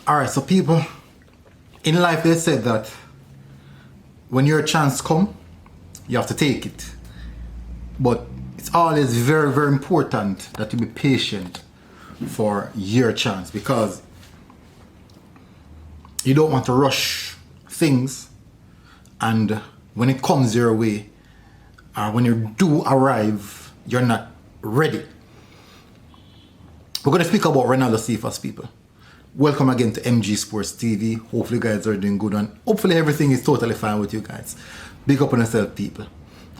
Alright, so people, in life they said that when your chance come, you have to take it. But it's always very, very important that you be patient for your chance, because you don't want to rush things, and when it comes your way, when you do arrive, you're not ready. We're going to speak about Renaldo Cephas, people. Welcome again to MG Sports TV. Hopefully you guys are doing good, and hopefully everything is totally fine with you guys. Big up on yourself, people.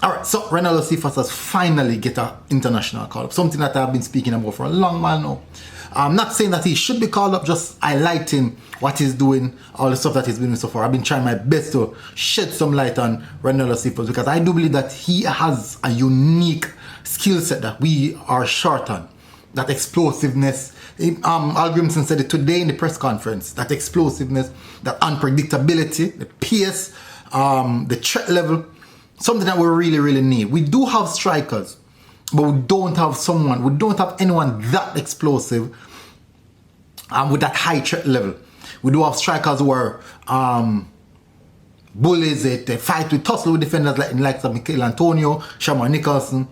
Alright, so Renaldo Cephas has finally get an international call up. Something that I've been speaking about for a long while now. I'm not saying that he should be called up, just highlighting what he's doing, all the stuff that he's been doing so far. I've been trying my best to shed some light on Renaldo Cephas, because I do believe that he has a unique skill set that we are short on. That explosiveness. Al Grimson said it today in the press conference. That explosiveness, that unpredictability, the pace, the threat level. Something that we really, really need. We do have strikers, but we don't have anyone that explosive with that high threat level. We do have strikers who are bullies, they fight with tussle with defenders like Michael Antonio, Shamar Nicholson.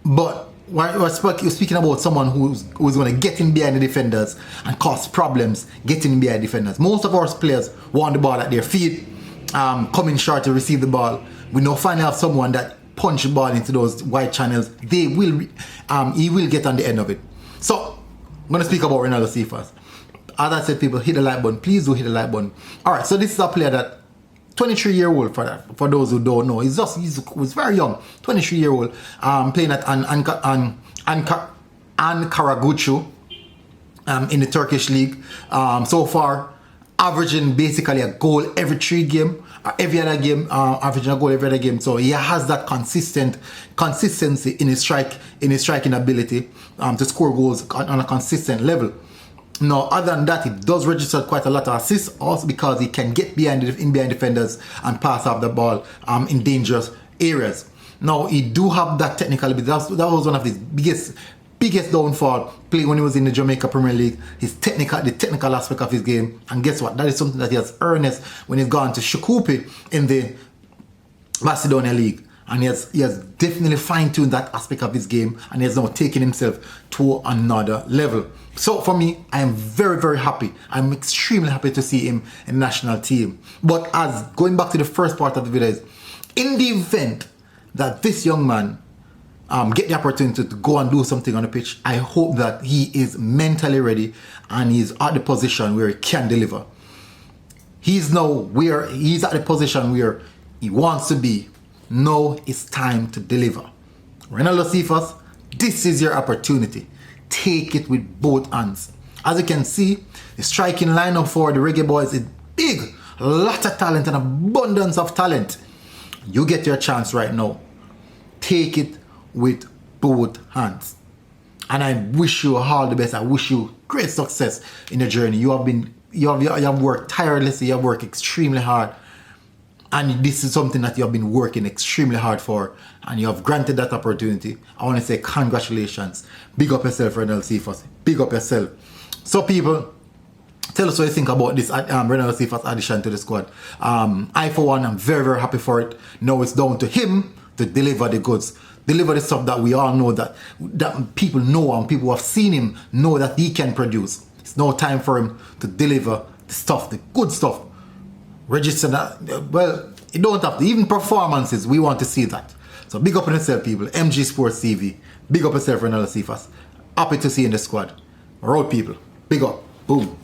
But we're speaking about someone who's going to get in behind the defenders and cause problems getting behind defenders. Most of our players want the ball at their feet, coming short to receive the ball. We now finally have someone that punch the ball into those wide channels. He will get on the end of it. So I'm going to speak about Renaldo Cephas. As I said, people, hit the like button. Please do hit the like button. Alright, so this is a player that 23-year-old for those who don't know. He's very young. 23-year-old. Playing at Ankaragucu in the Turkish league. So far, averaging basically a goal every 3 games. Every other game, averaging a goal every other game. So he has that consistency in his striking ability to score goals on a consistent level. Now, other than that, he does register quite a lot of assists, also because he can get behind defenders and pass off the ball in dangerous areas. Now, he do have that technical ability. That was one of his biggest downfall playing when he was in the Jamaica Premier League. The technical aspect of his game. And guess what? That is something that he has earned when he's gone to Shikupi in the Macedonia League. And he has definitely fine-tuned that aspect of his game, and he has now taken himself to another level. So for me, I am very, very happy. I'm extremely happy to see him in the national team. But as going back to the first part of the video is, in the event that this young man get the opportunity to go and do something on the pitch, I hope that he is mentally ready and he's at the position where he can deliver. He's at the position where he wants to be. Now it's time to deliver. Renaldo Cephas, this is your opportunity. Take it with both hands. As you can see, the striking lineup for the Reggae Boyz is big. A lot of talent and abundance of talent. You get your chance right now. Take it with both hands. And I wish you all the best. I wish you great success in your journey. You have worked tirelessly. You have worked extremely hard. And this is something that you have been working extremely hard for, and you have granted that opportunity. I want to say congratulations. Big up yourself, Renaldo Cephas. Big up yourself. So people, tell us what you think about this Renaldo Cephas addition to the squad. I, for one, am very, very happy for it. Now it's down to him to deliver the goods. Deliver the stuff that we all know, that people know, and people who have seen him know that he can produce. It's now time for him to deliver the stuff, the good stuff. Register that. Well, you don't have to. Even performances, we want to see that. So big up on yourself, people. MG Sports TV. Big up yourself, Renaldo Cephas. Happy to see you in the squad. All right, people. Big up. Boom.